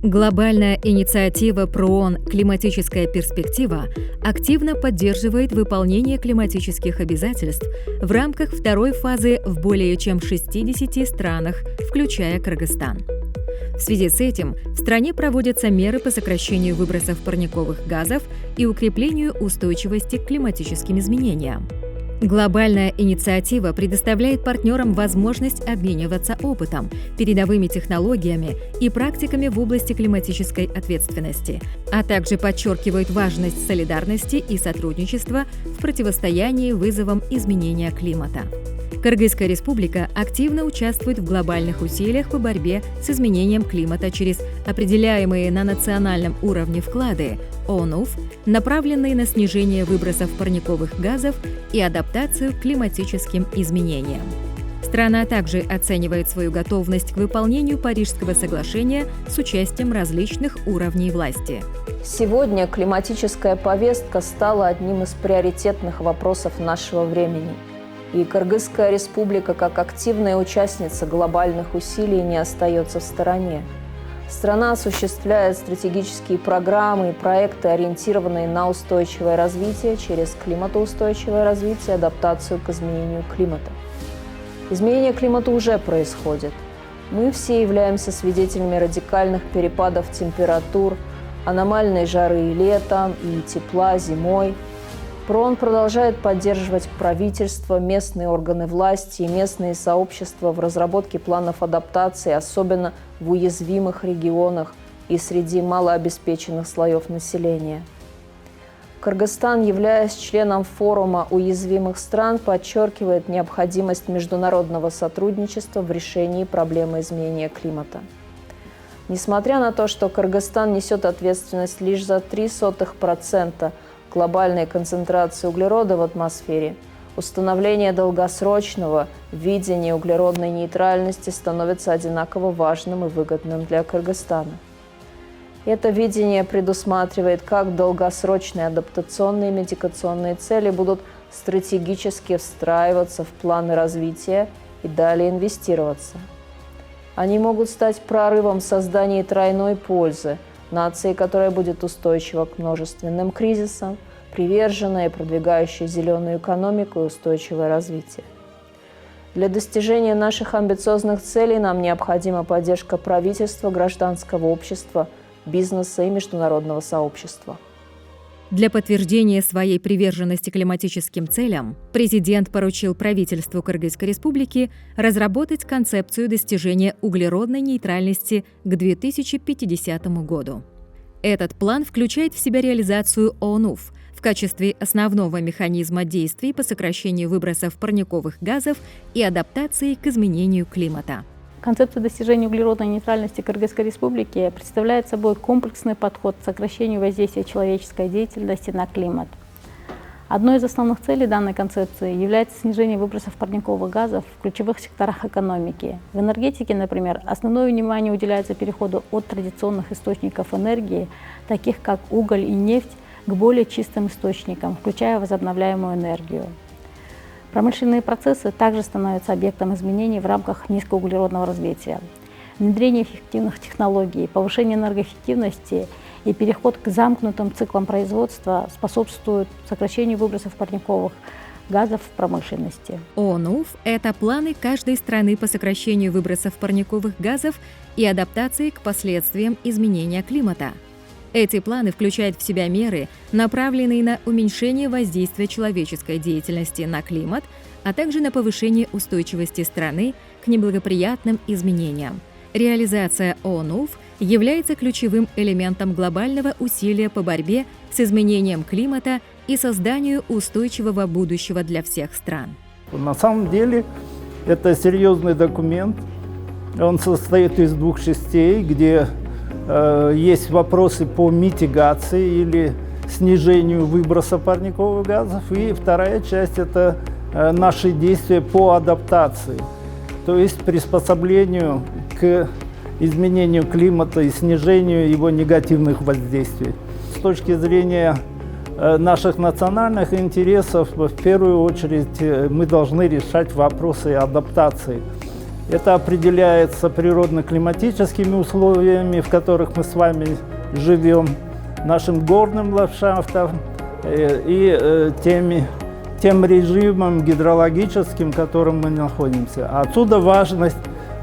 Глобальная инициатива ПРООН «Климатическая перспектива» активно поддерживает выполнение климатических обязательств в рамках второй фазы в более чем 60 странах, включая Кыргызстан. В связи с этим в стране проводятся меры по сокращению выбросов парниковых газов и укреплению устойчивости к климатическим изменениям. Глобальная инициатива предоставляет партнерам возможность обмениваться опытом, передовыми технологиями и практиками в области климатической ответственности, а также подчеркивает важность солидарности и сотрудничества в противостоянии вызовам изменения климата. Кыргызская республика активно участвует в глобальных усилиях по борьбе с изменением климата через определяемые на национальном уровне вклады ООН-УФ, направленные на снижение выбросов парниковых газов и адаптацию к климатическим изменениям. Страна также оценивает свою готовность к выполнению Парижского соглашения с участием различных уровней власти. Сегодня климатическая повестка стала одним из приоритетных вопросов нашего времени. И Кыргызская республика, как активная участница глобальных усилий, не остается в стороне. Страна осуществляет стратегические программы и проекты, ориентированные на устойчивое развитие через климатоустойчивое развитие и адаптацию к изменению климата. Изменение климата уже происходит. Мы все являемся свидетелями радикальных перепадов температур, аномальной жары летом и тепла зимой. ПРООН продолжает поддерживать правительство, местные органы власти и местные сообщества в разработке планов адаптации, особенно в уязвимых регионах и среди малообеспеченных слоев населения. Кыргызстан, являясь членом форума уязвимых стран, подчеркивает необходимость международного сотрудничества в решении проблемы изменения климата. Несмотря на то, что Кыргызстан несет ответственность лишь за 0,03% глобальной концентрации углерода в атмосфере, установление долгосрочного видения углеродной нейтральности становится одинаково важным и выгодным для Кыргызстана. Это видение предусматривает, как долгосрочные адаптационные и митигационные цели будут стратегически встраиваться в планы развития и далее инвестироваться. Они могут стать прорывом в создании тройной пользы, нации, которая будет устойчива к множественным кризисам, приверженная и продвигающая зеленую экономику и устойчивое развитие. Для достижения наших амбициозных целей нам необходима поддержка правительства, гражданского общества, бизнеса и международного сообщества. Для подтверждения своей приверженности климатическим целям президент поручил правительству Кыргызской республики разработать концепцию достижения углеродной нейтральности к 2050 году. Этот план включает в себя реализацию ООН-УФ в качестве основного механизма действий по сокращению выбросов парниковых газов и адаптации к изменению климата. Концепция достижения углеродной нейтральности Кыргызской республики представляет собой комплексный подход к сокращению воздействия человеческой деятельности на климат. Одной из основных целей данной концепции является снижение выбросов парниковых газов в ключевых секторах экономики. В энергетике, например, основное внимание уделяется переходу от традиционных источников энергии, таких как уголь и нефть, к более чистым источникам, включая возобновляемую энергию. Промышленные процессы также становятся объектом изменений в рамках низкоуглеродного развития. Внедрение эффективных технологий, повышение энергоэффективности и переход к замкнутым циклам производства способствуют сокращению выбросов парниковых газов в промышленности. ООН-УФ – это планы каждой страны по сокращению выбросов парниковых газов и адаптации к последствиям изменения климата. Эти планы включают в себя меры, направленные на уменьшение воздействия человеческой деятельности на климат, а также на повышение устойчивости страны к неблагоприятным изменениям. Реализация ООН-УФ является ключевым элементом глобального усилия по борьбе с изменением климата и созданию устойчивого будущего для всех стран. На самом деле это серьезный документ. Он состоит из двух частей, где есть вопросы по митигации или снижению выброса парниковых газов. И вторая часть – это наши действия по адаптации, то есть приспособлению к изменению климата и снижению его негативных воздействий. С точки зрения наших национальных интересов, в первую очередь, мы должны решать вопросы адаптации. Это определяется природно-климатическими условиями, в которых мы с вами живем, нашим горным ландшафтом и тем режимом гидрологическим, в котором мы находимся. Отсюда важность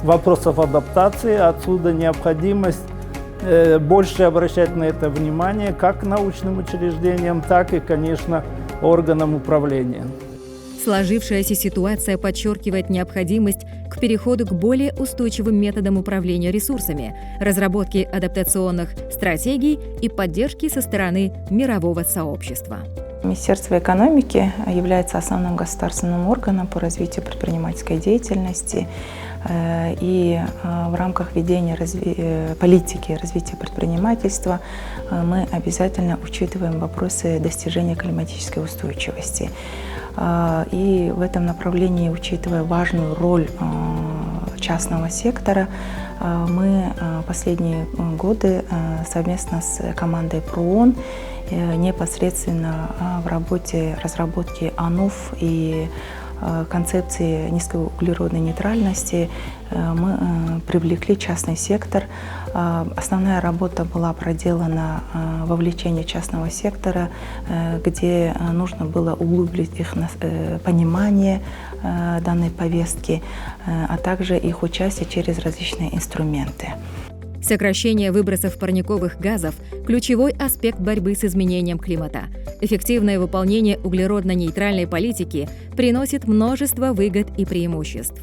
вопросов адаптации, отсюда необходимость больше обращать на это внимание как научным учреждениям, так и, конечно, органам управления. Сложившаяся ситуация подчеркивает необходимость к переходу к более устойчивым методам управления ресурсами, разработке адаптационных стратегий и поддержки со стороны мирового сообщества. Министерство экономики является основным государственным органом по развитию предпринимательской деятельности. И в рамках ведения политики развития предпринимательства мы обязательно учитываем вопросы достижения климатической устойчивости. И в этом направлении, учитывая важную роль частного сектора, мы последние годы совместно с командой ПРООН непосредственно в работе разработки АНУФ и концепции низкоуглеродной нейтральности мы привлекли частный сектор. Основная работа была проделана вовлечение частного сектора, где нужно было углубить их понимание данной повестки, а также их участие через различные инструменты. Сокращение выбросов парниковых газов – ключевой аспект борьбы с изменением климата. Эффективное выполнение углеродно-нейтральной политики приносит множество выгод и преимуществ.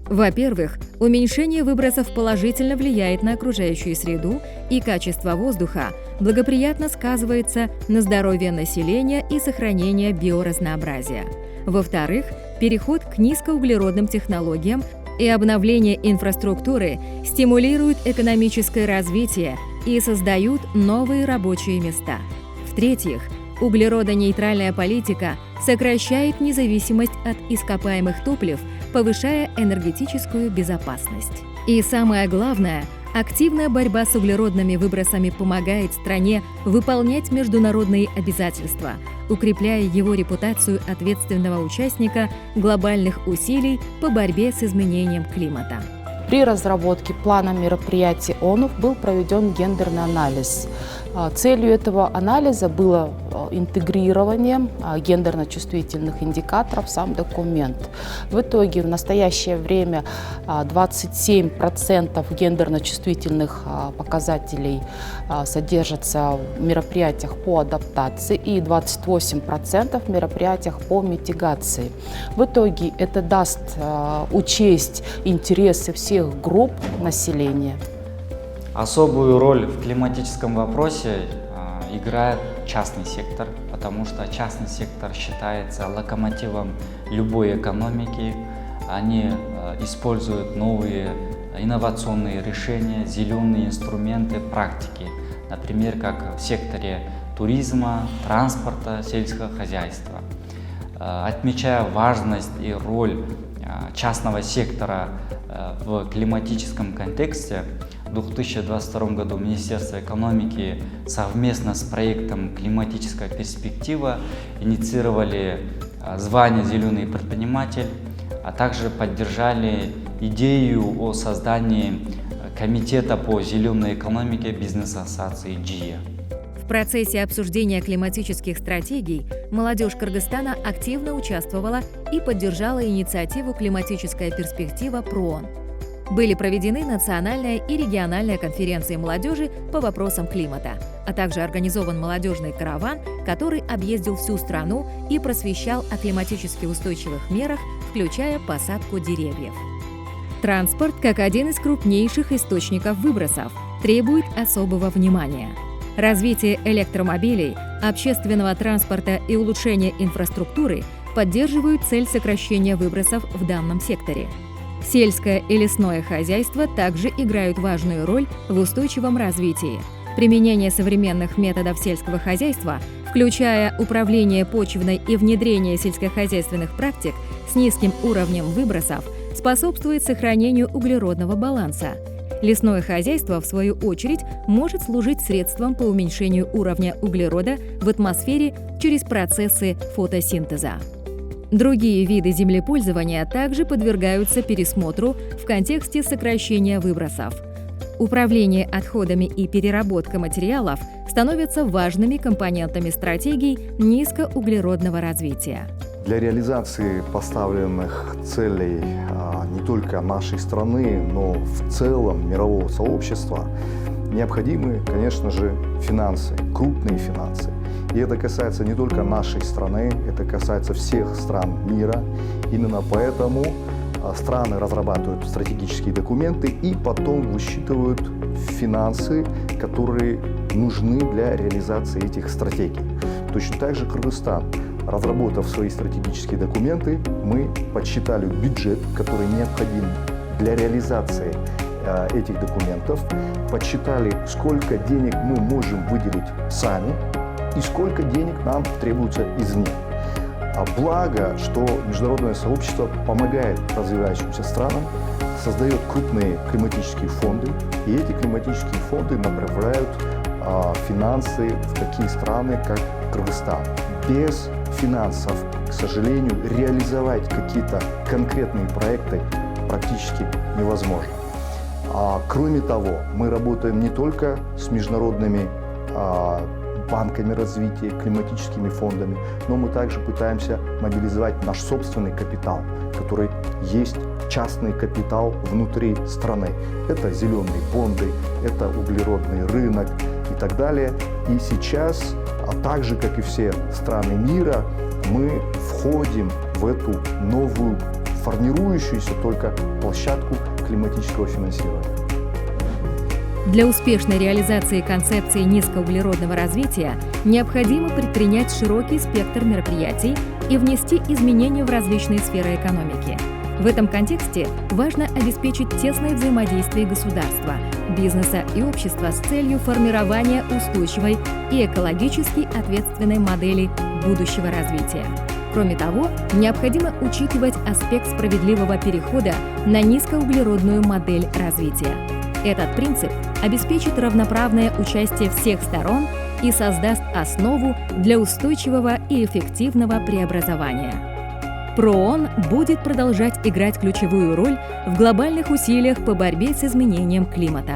Во-первых, уменьшение выбросов положительно влияет на окружающую среду, и качество воздуха благоприятно сказывается на здоровье населения и сохранении биоразнообразия. Во-вторых, переход к низкоуглеродным технологиям и обновление инфраструктуры стимулируют экономическое развитие и создают новые рабочие места. В-третьих, углеродонейтральная политика сокращает независимость от ископаемых топлив, повышая энергетическую безопасность. И самое главное, активная борьба с углеродными выбросами помогает стране выполнять международные обязательства, укрепляя его репутацию ответственного участника глобальных усилий по борьбе с изменением климата. При разработке плана мероприятий ОНУФ был проведен гендерный анализ. Целью этого анализа было интегрирование гендерно-чувствительных индикаторов в сам документ. В итоге в настоящее время 27% гендерно-чувствительных показателей содержатся в мероприятиях по адаптации и 28% в мероприятиях по митигации. В итоге это даст учесть интересы всех групп населения. Особую роль в климатическом вопросе играет частный сектор, потому что частный сектор считается локомотивом любой экономики. Они используют новые инновационные решения, зеленые инструменты, практики, например, как в секторе туризма, транспорта, сельского хозяйства. Отмечая важность и роль частного сектора в климатическом контексте, в 2022 году Министерство экономики совместно с проектом «Климатическая перспектива» инициировали звание «Зеленый предприниматель», а также поддержали идею о создании Комитета по зеленой экономике бизнес-ассоциации GIA. В процессе обсуждения климатических стратегий молодежь Кыргызстана активно участвовала и поддержала инициативу «Климатическая перспектива» ПРООН. Были проведены национальная и региональная конференции молодежи по вопросам климата, а также организован молодежный караван, который объездил всю страну и просвещал о климатически устойчивых мерах, включая посадку деревьев. Транспорт, как один из крупнейших источников выбросов, требует особого внимания. Развитие электромобилей, общественного транспорта и улучшение инфраструктуры поддерживают цель сокращения выбросов в данном секторе. Сельское и лесное хозяйство также играют важную роль в устойчивом развитии. Применение современных методов сельского хозяйства, включая управление почвой и внедрение сельскохозяйственных практик с низким уровнем выбросов, способствует сохранению углеродного баланса. Лесное хозяйство, в свою очередь, может служить средством по уменьшению уровня углерода в атмосфере через процессы фотосинтеза. Другие виды землепользования также подвергаются пересмотру в контексте сокращения выбросов. Управление отходами и переработка материалов становятся важными компонентами стратегий низкоуглеродного развития. Для реализации поставленных целей не только нашей страны, но в целом мирового сообщества необходимы, конечно же, финансы, крупные финансы. И это касается не только нашей страны, это касается всех стран мира. Именно поэтому страны разрабатывают стратегические документы и потом высчитывают финансы, которые нужны для реализации этих стратегий. Точно так же Кыргызстан, разработав свои стратегические документы, мы подсчитали бюджет, который необходим для реализации этих документов, подсчитали, сколько денег мы можем выделить сами и сколько денег нам требуется извне. Благо, что международное сообщество помогает развивающимся странам, создает крупные климатические фонды, и эти климатические фонды направляют финансы в такие страны, как Кыргызстан. Без финансов, к сожалению, реализовать какие-то конкретные проекты практически невозможно. Кроме того, мы работаем не только с международными банками развития, климатическими фондами, но мы также пытаемся мобилизовать наш собственный капитал, который есть частный капитал внутри страны. Это зеленые бонды, это углеродный рынок и так далее. И сейчас, так же, как и все страны мира, мы входим в эту новую, формирующуюся только площадку климатического финансирования. Для успешной реализации концепции низкоуглеродного развития необходимо предпринять широкий спектр мероприятий и внести изменения в различные сферы экономики. В этом контексте важно обеспечить тесное взаимодействие государства, бизнеса и общества с целью формирования устойчивой и экологически ответственной модели будущего развития. Кроме того, необходимо учитывать аспект справедливого перехода на низкоуглеродную модель развития. Этот принцип обеспечит равноправное участие всех сторон и создаст основу для устойчивого и эффективного преобразования. ПРООН будет продолжать играть ключевую роль в глобальных усилиях по борьбе с изменением климата.